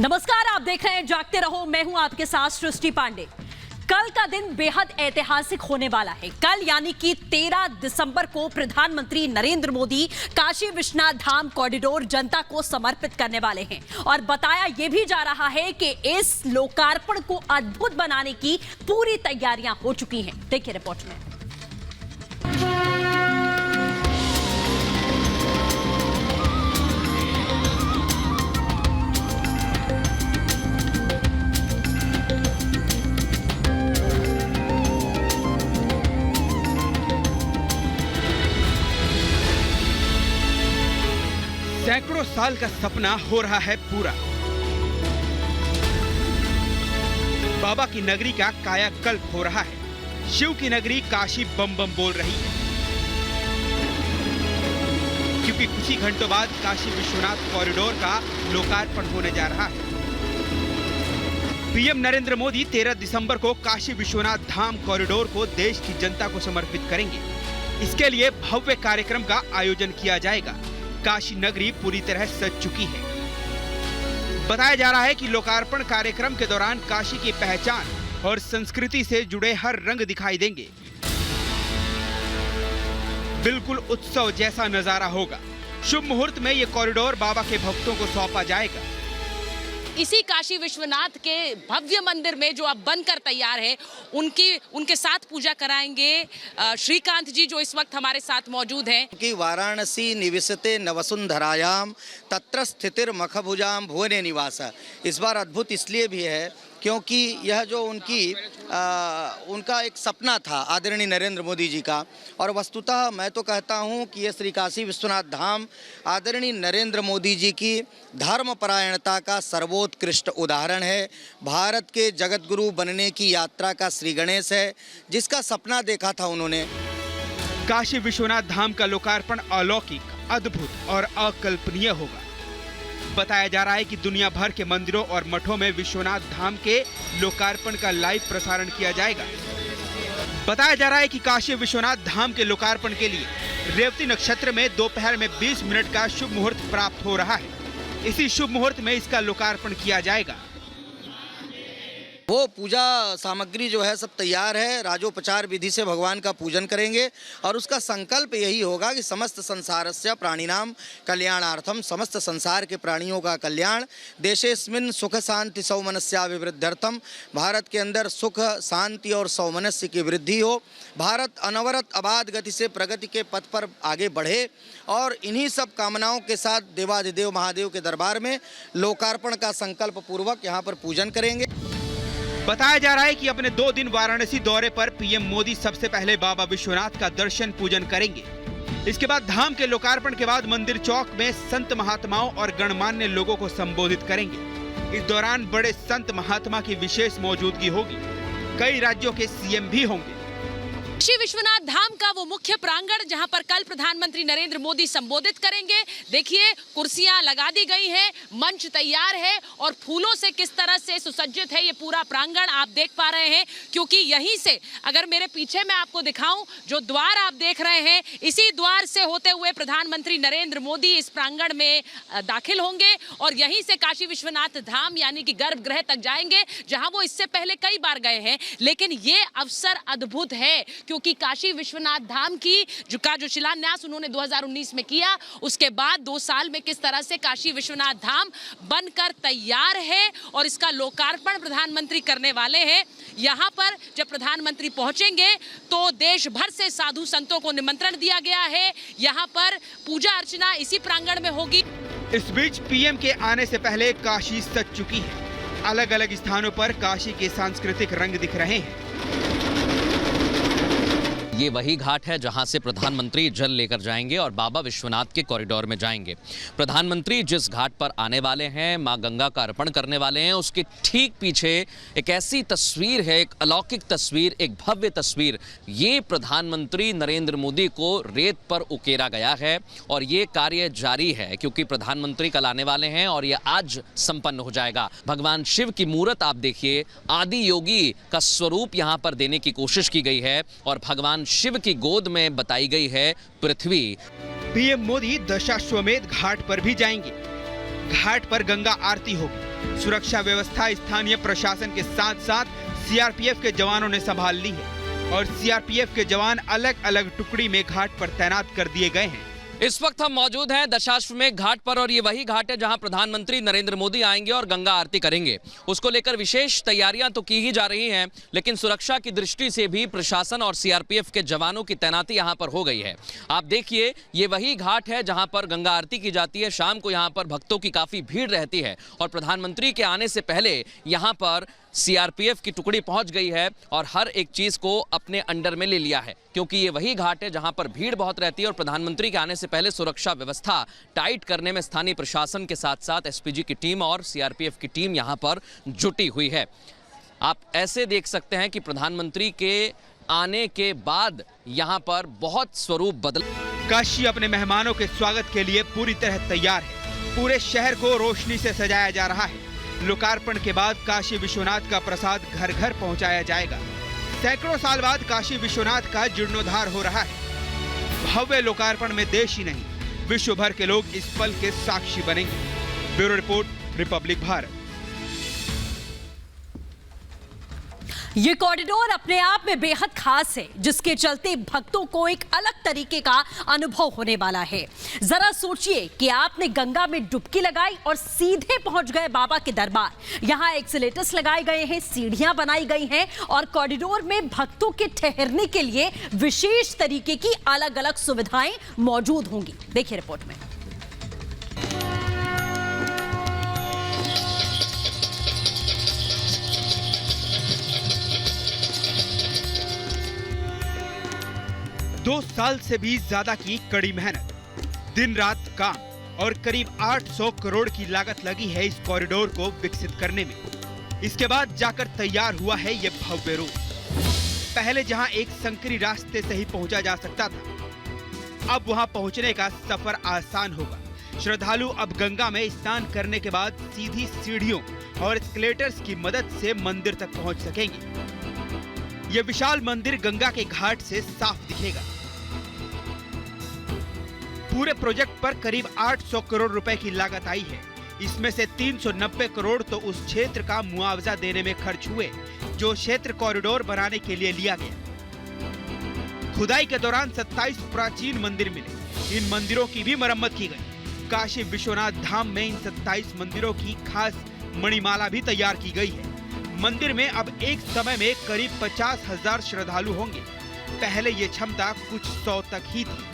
नमस्कार, आप देख रहे हैं जागते रहो। मैं हूं आपके साथ सृष्टि पांडे। कल का दिन बेहद ऐतिहासिक होने वाला है। कल यानी कि 13 दिसंबर को प्रधानमंत्री नरेंद्र मोदी काशी विश्वनाथ धाम कॉरिडोर जनता को समर्पित करने वाले हैं और बताया यह भी जा रहा है कि इस लोकार्पण को अद्भुत बनाने की पूरी तैयारियां हो चुकी हैं। देखिए रिपोर्ट में। सैकड़ों साल का सपना हो रहा है पूरा। बाबा की नगरी का कायाकल्प हो रहा है। शिव की नगरी काशी बम बम बोल रही है, क्योंकि कुछ ही घंटों बाद काशी विश्वनाथ कॉरिडोर का लोकार्पण होने जा रहा है। पीएम नरेंद्र मोदी 13 दिसंबर को काशी विश्वनाथ धाम कॉरिडोर को देश की जनता को समर्पित करेंगे। इसके लिए भव्य कार्यक्रम का आयोजन किया जाएगा। काशी नगरी पूरी तरह सज चुकी है। बताया जा रहा है कि लोकार्पण कार्यक्रम के दौरान काशी की पहचान और संस्कृति से जुड़े हर रंग दिखाई देंगे। बिल्कुल उत्सव जैसा नजारा होगा। शुभ मुहूर्त में ये कॉरिडोर बाबा के भक्तों को सौंपा जाएगा। इसी काशी विश्वनाथ के भव्य मंदिर में जो अब बनकर तैयार है, उनके साथ पूजा कराएंगे श्रीकांत जी, जो इस वक्त हमारे साथ मौजूद हैं। कि वाराणसी निवसते नवसुंधरायाम तत्र स्थितिर मखभुजाम भुवने निवास। इस बार अद्भुत इसलिए भी है क्योंकि यह जो उनका एक सपना था आदरणीय नरेंद्र मोदी जी का, और वस्तुतः मैं तो कहता हूं कि यह श्री काशी विश्वनाथ धाम आदरणीय नरेंद्र मोदी जी की धर्मपरायणता का सर्वोत्कृष्ट उदाहरण है। भारत के जगत गुरु बनने की यात्रा का श्री गणेश है, जिसका सपना देखा था उन्होंने। काशी विश्वनाथ धाम का लोकार्पण अलौकिक, अद्भुत और अकल्पनीय होगा। बताया जा रहा है कि दुनिया भर के मंदिरों और मठों में विश्वनाथ धाम के लोकार्पण का लाइव प्रसारण किया जाएगा। बताया जा रहा है कि काशी विश्वनाथ धाम के लोकार्पण के लिए रेवती नक्षत्र में दोपहर में 20 मिनट का शुभ मुहूर्त प्राप्त हो रहा है। इसी शुभ मुहूर्त में इसका लोकार्पण किया जाएगा। वो पूजा सामग्री जो है सब तैयार है। राजोपचार विधि से भगवान का पूजन करेंगे और उसका संकल्प यही होगा कि समस्त संसारस्य प्राणिनाम कल्याणार्थम, समस्त संसार के प्राणियों का कल्याण, देशेस्मिन् सुख शांति सौमनस्याभिवृद्ध्यर्थम, भारत के अंदर सुख शांति और सौमनस्य की वृद्धि हो, भारत अनवरत अबाध गति से प्रगति के पथ पर आगे बढ़े, और इन्हीं सब कामनाओं के साथ देवाधिदेव महादेव के दरबार में लोकार्पण का संकल्प पूर्वक यहाँ पर पूजन करेंगे। बताया जा रहा है कि अपने 2 दिन वाराणसी दौरे पर पीएम मोदी सबसे पहले बाबा विश्वनाथ का दर्शन पूजन करेंगे। इसके बाद धाम के लोकार्पण के बाद मंदिर चौक में संत महात्माओं और गणमान्य लोगों को संबोधित करेंगे। इस दौरान बड़े संत महात्मा की विशेष मौजूदगी होगी। कई राज्यों के सीएम भी होंगे। काशी विश्वनाथ धाम का वो मुख्य प्रांगण जहां पर कल प्रधानमंत्री नरेंद्र मोदी संबोधित करेंगे। देखिए, कुर्सियां लगा दी गई हैं, मंच तैयार है और फूलों से किस तरह से सुसज्जित है ये पूरा प्रांगण आप देख पा रहे हैं। क्योंकि यहीं से, अगर मेरे पीछे मैं आपको दिखाऊं, जो द्वार आप देख रहे हैं, इसी द्वार से होते हुए प्रधानमंत्री नरेंद्र मोदी इस प्रांगण में दाखिल होंगे और यहीं से काशी विश्वनाथ धाम यानी कि गर्भगृह तक जाएंगे, जहां वो इससे पहले कई बार गए हैं। लेकिन ये अवसर अद्भुत है क्योंकि काशी विश्वनाथ धाम की जो शिलान्यास उन्होंने 2019 में किया, उसके बाद 2 साल में किस तरह से काशी विश्वनाथ धाम बनकर तैयार है और इसका लोकार्पण प्रधानमंत्री करने वाले हैं। यहाँ पर जब प्रधानमंत्री पहुंचेंगे तो देश भर से साधु संतों को निमंत्रण दिया गया है। यहाँ पर पूजा अर्चना इसी प्रांगण में होगी। इस बीच पीएम के आने से पहले काशी सज चुकी है। अलग अलग स्थानों पर काशी के सांस्कृतिक रंग दिख रहे हैं। ये वही घाट है जहां से प्रधानमंत्री जल लेकर जाएंगे और बाबा विश्वनाथ के कॉरिडोर में जाएंगे। प्रधानमंत्री जिस घाट पर आने वाले हैं, मां गंगा का अर्पण करने वाले हैं, उसके ठीक पीछे एक ऐसी तस्वीर है, एक अलौकिक तस्वीर, एक भव्य तस्वीर। ये प्रधानमंत्री नरेंद्र मोदी को रेत पर उकेरा गया है और ये कार्य जारी है क्योंकि प्रधानमंत्री कल आने वाले हैं और ये आज संपन्न हो जाएगा। भगवान शिव की मूर्त आप देखिए, आदि योगी का स्वरूप यहाँ पर देने की कोशिश की गई है और भगवान शिव की गोद में बताई गई है पृथ्वी। पीएम मोदी दशाश्वमेध घाट पर भी जाएंगे। घाट पर गंगा आरती होगी। सुरक्षा व्यवस्था स्थानीय प्रशासन के साथ साथ सीआरपीएफ के जवानों ने संभाल ली है और सीआरपीएफ के जवान अलग अलग टुकड़ी में घाट पर तैनात कर दिए गए हैं। इस वक्त हम मौजूद हैं दशाश्वमेध घाट पर और ये वही घाट है जहां प्रधानमंत्री नरेंद्र मोदी आएंगे और गंगा आरती करेंगे। उसको लेकर विशेष तैयारियां तो की ही जा रही हैं, लेकिन सुरक्षा की दृष्टि से भी प्रशासन और सीआरपीएफ के जवानों की तैनाती यहां पर हो गई है। आप देखिए, ये वही घाट है जहां पर गंगा आरती की जाती है। शाम को यहां पर भक्तों की काफी भीड़ रहती है और प्रधानमंत्री के आने से पहले यहां पर सीआरपीएफ की टुकड़ी पहुंच गई है और हर एक चीज को अपने अंडर में ले लिया है, क्योंकि ये वही घाट है जहां पर भीड़ बहुत रहती है और प्रधानमंत्री के आने से पहले सुरक्षा व्यवस्था टाइट करने में स्थानीय प्रशासन के साथ साथ एसपीजी की टीम और सीआरपीएफ की टीम यहां पर जुटी हुई है। आप ऐसे देख सकते हैं कि प्रधानमंत्री के आने के बाद यहां पर बहुत स्वरूप बदल। काशी अपने मेहमानों के स्वागत के लिए पूरी तरह तैयार है। पूरे शहर को रोशनी से सजाया जा रहा है। लोकार्पण के बाद काशी विश्वनाथ का प्रसाद घर घर पहुंचाया जाएगा। सैकड़ों साल बाद काशी विश्वनाथ का जीर्णोद्धार हो रहा है। भव्य लोकार्पण में देश ही नहीं, विश्व भर के लोग इस पल के साक्षी बनेंगे। Bureau report, Republic Bharat. ये कॉरिडोर अपने आप में बेहद खास है, जिसके चलते भक्तों को एक अलग तरीके का अनुभव होने वाला है। जरा सोचिए कि आपने गंगा में डुबकी लगाई और सीधे पहुंच गए बाबा के दरबार। यहाँ एक्सीलेटर्स लगाए गए हैं, सीढ़ियां बनाई गई हैं और कॉरिडोर में भक्तों के ठहरने के लिए विशेष तरीके की अलग अलग सुविधाएं मौजूद होंगी। देखिए रिपोर्ट में। दो साल से भी ज्यादा की कड़ी मेहनत, दिन रात काम और करीब 800 करोड़ की लागत लगी है इस कॉरिडोर को विकसित करने में। इसके बाद जाकर तैयार हुआ है ये भव्य रूप। पहले जहां एक संकरी रास्ते से ही पहुंचा जा सकता था, अब वहां पहुंचने का सफर आसान होगा। श्रद्धालु अब गंगा में स्नान करने के बाद सीधी सीढ़ियों और एस्केलेटर्स की मदद से मंदिर तक पहुंच सकेंगे। यह विशाल मंदिर गंगा के घाट से साफ दिखेगा। पूरे प्रोजेक्ट पर करीब 800 करोड़ रुपए की लागत आई है। इसमें से 390 करोड़ तो उस क्षेत्र का मुआवजा देने में खर्च हुए जो क्षेत्र कॉरिडोर बनाने के लिए लिया गया। खुदाई के दौरान 27 प्राचीन मंदिर मिले। इन मंदिरों की भी मरम्मत की गई। काशी विश्वनाथ धाम में इन 27 मंदिरों की खास मणिमाला भी तैयार की गई है। मंदिर में अब एक समय में करीब 50,000 श्रद्धालु होंगे। पहले ये क्षमता कुछ 100 तक ही थी।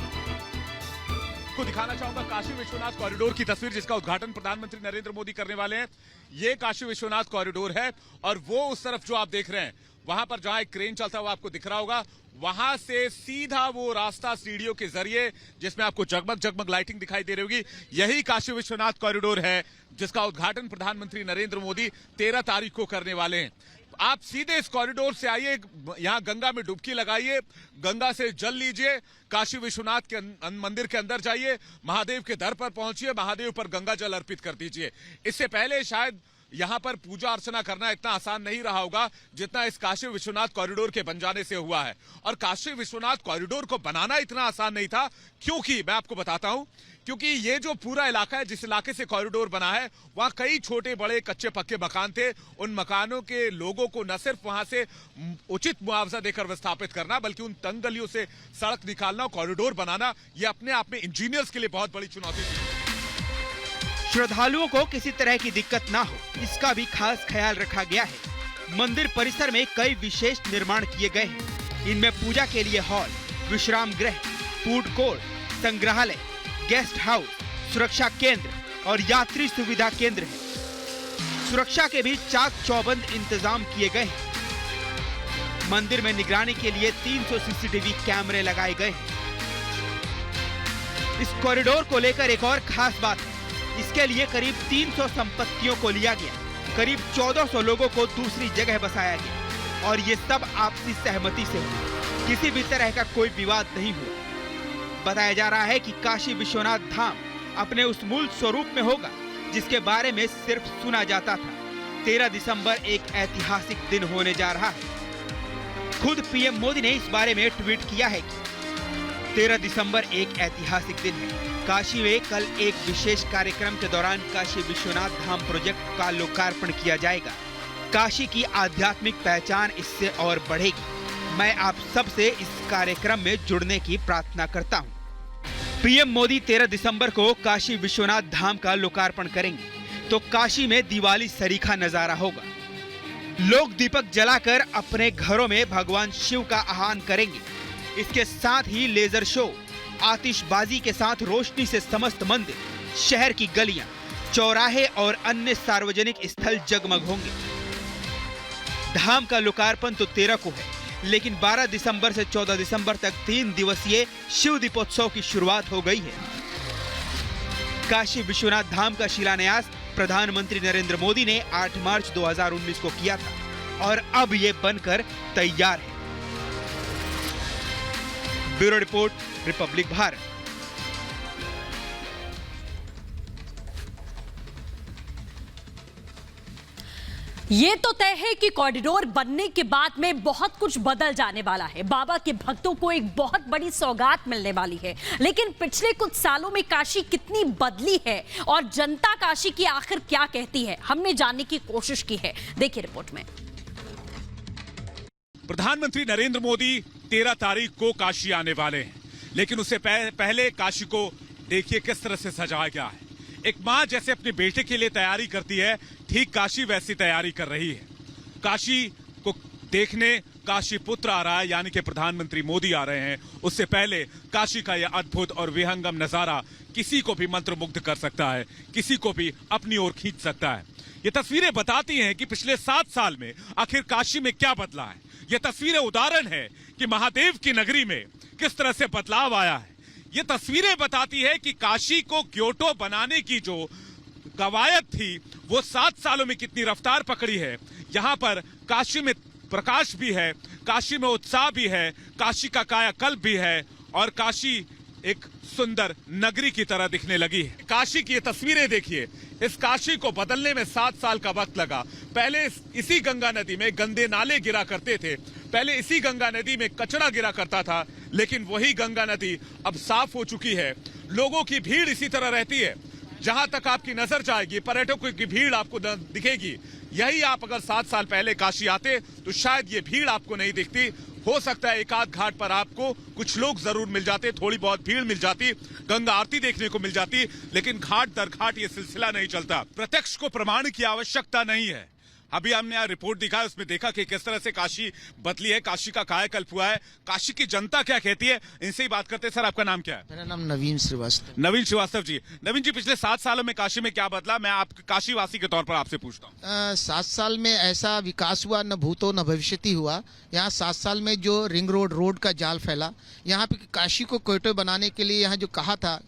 को दिखाना चाहूंगा काशी विश्वनाथ कॉरिडोर की तस्वीर, जिसका उद्घाटन प्रधानमंत्री नरेंद्र मोदी करने वाले हैं। ये काशी विश्वनाथ कॉरिडोर है और वो उस तरफ जो आप देख रहे हैं, वहां पर जहां एक क्रेन चलता हुआ आपको दिख रहा होगा, वहां से सीधा वो रास्ता सीढ़ियों के जरिए, जिसमें आपको जगमग जगमग लाइटिंग दिखाई दे रही होगी, यही काशी विश्वनाथ कॉरिडोर है जिसका उद्घाटन प्रधानमंत्री नरेंद्र मोदी 13 तारीख को करने वाले हैं। आप सीधे इस कॉरिडोर से आइए, यहाँ गंगा में डुबकी लगाइए, गंगा से जल लीजिए, काशी विश्वनाथ के मंदिर के अंदर जाइए, महादेव के दर पर पहुंचिए, महादेव पर गंगा जल अर्पित कर दीजिए। इससे पहले शायद यहाँ पर पूजा अर्चना करना इतना आसान नहीं रहा होगा जितना इस काशी विश्वनाथ कॉरिडोर के बन जाने से हुआ है। और काशी विश्वनाथ कॉरिडोर को बनाना इतना आसान नहीं था, क्योंकि मैं आपको बताता हूं, क्योंकि ये जो पूरा इलाका है, जिस इलाके से कॉरिडोर बना है, वहां कई छोटे बड़े कच्चे पक्के मकान थे। उन मकानों के लोगों को न सिर्फ वहां से उचित मुआवजा देकर विस्थापित करना, बल्कि उन तंग गलियों से सड़क निकालना, कॉरिडोर बनाना, ये अपने आप में इंजीनियर्स के लिए बहुत बड़ी चुनौती थी। श्रद्धालुओं को किसी तरह की दिक्कत ना हो, इसका भी खास ख्याल रखा गया है। मंदिर परिसर में कई विशेष निर्माण किए गए हैं। इनमें पूजा के लिए हॉल, विश्राम गृह, फूड कोर्ट, संग्रहालय, गेस्ट हाउस, सुरक्षा केंद्र और यात्री सुविधा केंद्र है। सुरक्षा के भी चाक चौबंद इंतजाम किए गए हैं। मंदिर में निगरानी के लिए 300 सीसीटीवी कैमरे लगाए गए हैं। इस कॉरिडोर को लेकर एक और खास बात है, इसके लिए करीब 300 संपत्तियों को लिया गया, करीब 1400 लोगों को दूसरी जगह बसाया गया और ये सब आपसी सहमति से हुआ। किसी भी तरह का कोई विवाद नहीं हुआ। बताया जा रहा है कि काशी विश्वनाथ धाम अपने उस मूल स्वरूप में होगा जिसके बारे में सिर्फ सुना जाता था। 13 दिसंबर एक ऐतिहासिक दिन होने जा रहा है। खुद पीएम मोदी ने इस बारे में ट्वीट किया है कि 13 दिसंबर एक ऐतिहासिक दिन है। काशी में कल एक विशेष कार्यक्रम के दौरान काशी विश्वनाथ धाम प्रोजेक्ट का लोकार्पण किया जाएगा। काशी की आध्यात्मिक पहचान इससे और बढ़ेगी। मैं आप सबसे इस कार्यक्रम में जुड़ने की प्रार्थना करता हूं। पीएम मोदी 13 दिसंबर को काशी विश्वनाथ धाम का लोकार्पण करेंगे तो काशी में दिवाली सरीखा नजारा होगा। लोग दीपक जलाकर अपने घरों में भगवान शिव का आह्वान करेंगे। इसके साथ ही लेजर शो, आतिशबाजी के साथ रोशनी से समस्त मंदिर, शहर की गलियां, चौराहे और अन्य सार्वजनिक स्थल जगमग होंगे। धाम का लोकार्पण तो 13 को है, लेकिन 12 दिसंबर से 14 दिसंबर तक 3 दिवसीय शिव दीपोत्सव की शुरुआत हो गई है। काशी विश्वनाथ धाम का शिलान्यास प्रधानमंत्री नरेंद्र मोदी ने 8 मार्च 2019 को किया था और अब ये बनकर तैयार है। Bureau report, Republic Bharat. ये तो तय है कि कॉरिडोर बनने के बाद में बहुत कुछ बदल जाने वाला है। बाबा के भक्तों को एक बहुत बड़ी सौगात मिलने वाली है। लेकिन पिछले कुछ सालों में काशी कितनी बदली है और जनता काशी की आखिर क्या कहती है, हमने जानने की कोशिश की है। देखिए रिपोर्ट में। प्रधानमंत्री नरेंद्र मोदी 13 तारीख को काशी आने वाले हैं, लेकिन उससे पहले काशी को देखिए किस तरह से सजाया गया है। एक माँ जैसे अपने बेटे के लिए तैयारी करती है, ठीक काशी वैसी तैयारी कर रही है। काशी को देखने काशी पुत्र आ रहा है, यानी कि प्रधानमंत्री मोदी आ रहे हैं। उससे पहले काशी का यह अद्भुत और विहंगम नजारा किसी को भी मंत्रमुग्ध कर सकता है, किसी को भी अपनी ओर खींच सकता है। ये तस्वीरें बताती हैं कि पिछले 7 साल में आखिर काशी में क्या बदला है। ये तस्वीरें उदाहरण है कि महादेव की नगरी में किस तरह से बदलाव आया है। ये तस्वीरें बताती है कि काशी को क्योटो बनाने की जो कवायद थी वो 7 सालों में कितनी रफ्तार पकड़ी है। यहाँ पर काशी में प्रकाश भी है, काशी में उत्साह भी है, काशी का कायाकल्प भी है और काशी एक सुंदर नगरी की तरह दिखने लगी है। काशी की ये तस्वीरें देखिए। इस काशी को बदलने में 7 साल का वक्त लगा। पहले इसी गंगा नदी में गंदे नाले गिरा करते थे, पहले इसी गंगा नदी में कचरा गिरा करता था, लेकिन वही गंगा नदी अब साफ हो चुकी है। लोगों की भीड़ इसी तरह रहती है, जहां तक आपकी नजर जाएगी पर्यटकों की भीड़ आपको दिखेगी। यही आप अगर 7 साल पहले काशी आते तो शायद ये भीड़ आपको नहीं दिखती। हो सकता है एक आध घाट पर आपको कुछ लोग जरूर मिल जाते, थोड़ी बहुत भीड़ मिल जाती, गंगा आरती देखने को मिल जाती, लेकिन घाट दर घाट ये सिलसिला नहीं चलता। प्रत्यक्ष को प्रमाण की आवश्यकता नहीं है। अभी हमने यहाँ रिपोर्ट दिखा, उसमें देखा कि किस तरह से काशी बदली है, काशी का कायाकल्प हुआ है, काशी की जनता क्या कहती है। इनसे ही बात करते हैं। सर, आपका नाम क्या है? मेरा नाम नवीन श्रीवास्तव। नवीन श्रीवास्तव जी। नवीन जी, पिछले 7 सालों में काशी में क्या बदला, मैं आप काशीवासी के तौर पर आपसे पूछता हूँ। 7 साल में ऐसा विकास हुआ न भूतो न भविष्यति हुआ। यहाँ 7 साल में जो रिंग रोड का जाल फैला, यहाँ पे काशी को क्योटो बनाने के लिए यहाँ जो कहा था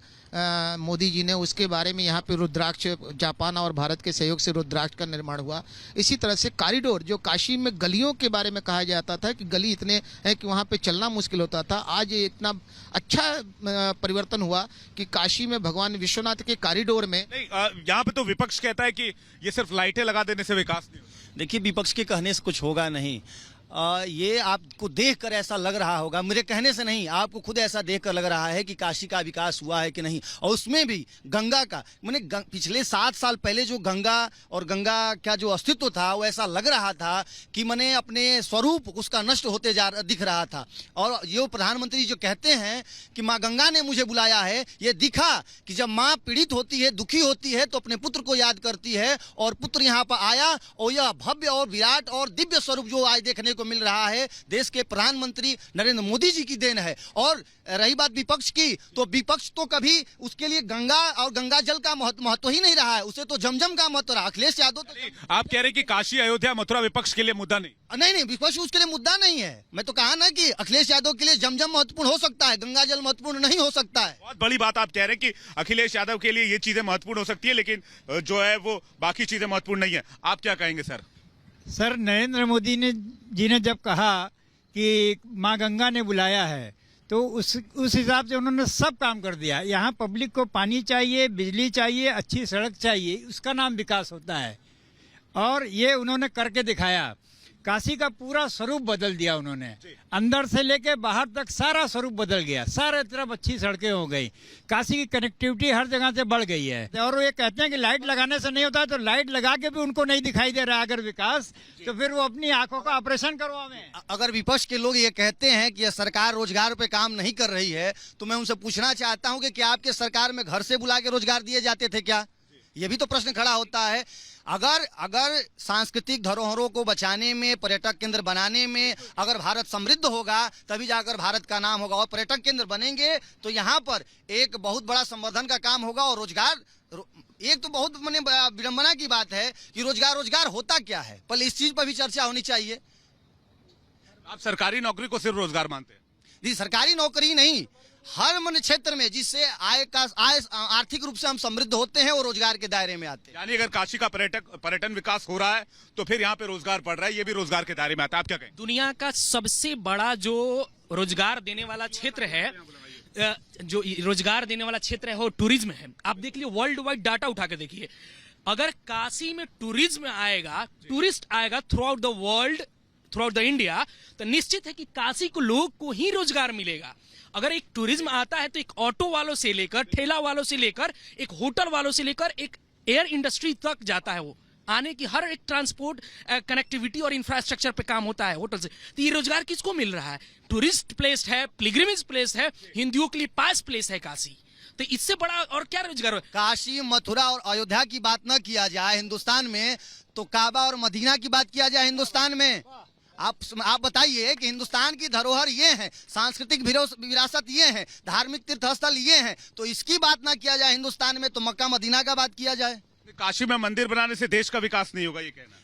मोदी जी ने, उसके बारे में यहाँ पे रुद्राक्ष, जापान और भारत के सहयोग से रुद्राक्ष का निर्माण हुआ। इसी तरह से कॉरिडोर, जो काशी में गलियों के बारे में कहा जाता था कि गली इतने हैं कि वहाँ पे चलना मुश्किल होता था, आज ये इतना अच्छा परिवर्तन हुआ कि काशी में भगवान विश्वनाथ के कॉरिडोर में नहीं, यहाँ पे तो विपक्ष कहता है कि ये सिर्फ लाइटें लगा देने से विकास नहीं होगा। देखिए, विपक्ष के कहने से कुछ होगा नहीं। ये आपको देखकर ऐसा लग रहा होगा, मेरे कहने से नहीं, आपको खुद ऐसा देखकर लग रहा है कि काशी का विकास हुआ है कि नहीं। और उसमें भी गंगा का, मैंने पिछले 7 साल पहले जो गंगा और गंगा का जो अस्तित्व था वो ऐसा लग रहा था कि मैंने अपने स्वरूप उसका नष्ट होते दिख रहा था। और ये प्रधानमंत्री जो कहते हैं कि माँ गंगा ने मुझे बुलाया है, ये दिखा कि जब माँ पीड़ित होती है, दुखी होती है, तो अपने पुत्र को याद करती है और पुत्र यहाँ पर आया और यह भव्य और विराट और दिव्य स्वरूप जो आज देखने को मिल रहा है, देश के प्रधानमंत्री नरेंद्र मोदी जी की देन है। और रही बात विपक्ष की, तो विपक्ष तो कभी उसके लिए गंगा और गंगा जल का महत्व ही नहीं रहा है, उसे तो जमजम का महत्व रहा। अखिलेश यादव तो आप कह रहे हैं कि काशी, अयोध्या, मथुरा विपक्ष के लिए मुद्दा नहीं? नहीं, विपक्ष उसके लिए मुद्दा नहीं है। मैं तो कहा ना कि अखिलेश यादव के लिए जमजम महत्वपूर्ण हो सकता है, गंगा जल महत्वपूर्ण नहीं हो सकता है। बहुत बड़ी बात आप कह रहे हैं कि अखिलेश यादव के लिए ये चीजें महत्वपूर्ण हो सकती है, लेकिन जो है वो बाकी चीजें महत्वपूर्ण नहीं है। आप क्या कहेंगे सर? सर, नरेंद्र मोदी जी ने जब कहा कि माँ गंगा ने बुलाया है, तो उस हिसाब से उन्होंने सब काम कर दिया। यहाँ पब्लिक को पानी चाहिए, बिजली चाहिए, अच्छी सड़क चाहिए, उसका नाम विकास होता है। और ये उन्होंने करके दिखाया काशी का पूरा स्वरूप बदल दिया उन्होंने। अंदर से लेके बाहर तक सारा स्वरूप बदल गया, सारे तरफ अच्छी सड़कें हो गई, काशी की कनेक्टिविटी हर जगह से बढ़ गई है। और वो ये कहते हैं कि लाइट लगाने से नहीं होता है, तो लाइट लगा के भी उनको नहीं दिखाई दे रहा है अगर विकास, तो फिर वो अपनी आंखों का ऑपरेशन करवावे। अगर विपक्ष के लोग ये कहते हैं कि यह सरकार रोजगार पे काम नहीं कर रही है, तो मैं उनसे पूछना चाहता हूं कि क्या आपके सरकार में घर से बुला के रोजगार दिए जाते थे क्या? ये भी तो प्रश्न खड़ा होता है। अगर सांस्कृतिक धरोहरों को बचाने में, पर्यटक केंद्र बनाने में अगर भारत समृद्ध होगा, तभी जाकर भारत का नाम होगा। और पर्यटक केंद्र बनेंगे तो यहाँ पर एक बहुत बड़ा संवर्धन का काम होगा और रोजगार। एक तो बहुत मैंने विडंबना की बात है कि रोजगार होता क्या है, पहले इस चीज पर भी चर्चा होनी चाहिए। आप सरकारी नौकरी को सिर्फ रोजगार मानते हैं? जी, सरकारी नौकरी नहीं, हर मन क्षेत्र में जिससे आय आर्थिक रूप से हम समृद्ध होते हैं वो रोजगार के दायरे में आते हैं। यानी अगर काशी का पर्यटन विकास हो रहा है तो फिर यहाँ पे रोजगार बढ़ रहा है, ये भी रोजगार के दायरे में आता है। आप क्या कहें? दुनिया का सबसे बड़ा जो रोजगार देने वाला क्षेत्र है, जो रोजगार देने वाला क्षेत्र है वो टूरिज्म है। आप देख लीजिए, वर्ल्ड वाइड डाटा उठा के देखिए, अगर काशी में टूरिज्म आएगा, टूरिस्ट आएगा through out the world, through out the India, तो निश्चित है कि काशी को लोग को ही रोजगार मिलेगा। अगर एक टूरिज्म आता है तो एक ऑटो वालों से लेकर, ठेला वालों से लेकर, एक होटल वालों से लेकर, एक एयर इंडस्ट्री तक जाता है। वो आने की हर एक ट्रांसपोर्ट कनेक्टिविटी और इंफ्रास्ट्रक्चर पे काम होता है होटल से। तो ये रोजगार किसको मिल रहा है? टूरिस्ट प्लेस है, पिलग्रिमेज प्लेस है, हिंदुओं के लिए पास प्लेस है काशी। तो इससे बड़ा और क्या रोजगार हो? काशी, मथुरा और अयोध्या की बात न किया जाए हिंदुस्तान में, तो काबा और मदीना की बात किया जाए हिंदुस्तान में। आप बताइए कि हिंदुस्तान की धरोहर ये है, सांस्कृतिक विरासत ये है, धार्मिक तीर्थस्थल ये हैं, तो इसकी बात ना किया जाए हिंदुस्तान में, तो मक्का मदीना का बात किया जाए। काशी में मंदिर बनाने से देश का विकास नहीं होगा,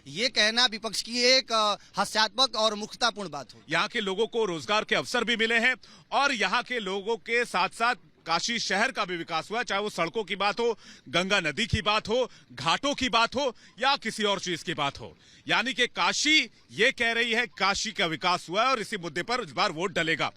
ये कहना विपक्ष की एक हास्यात्मक और मूर्खतापूर्ण बात हो। यहाँ के लोगों को रोजगार के अवसर भी मिले हैं और यहाँ के लोगों के साथ साथ काशी शहर का भी विकास हुआ, चाहे वो सड़कों की बात हो, गंगा नदी की बात हो, घाटों की बात हो या किसी और चीज की बात हो। यानी कि काशी ये कह रही है काशी का विकास हुआ है और इसी मुद्दे पर इस बार वोट डलेगा।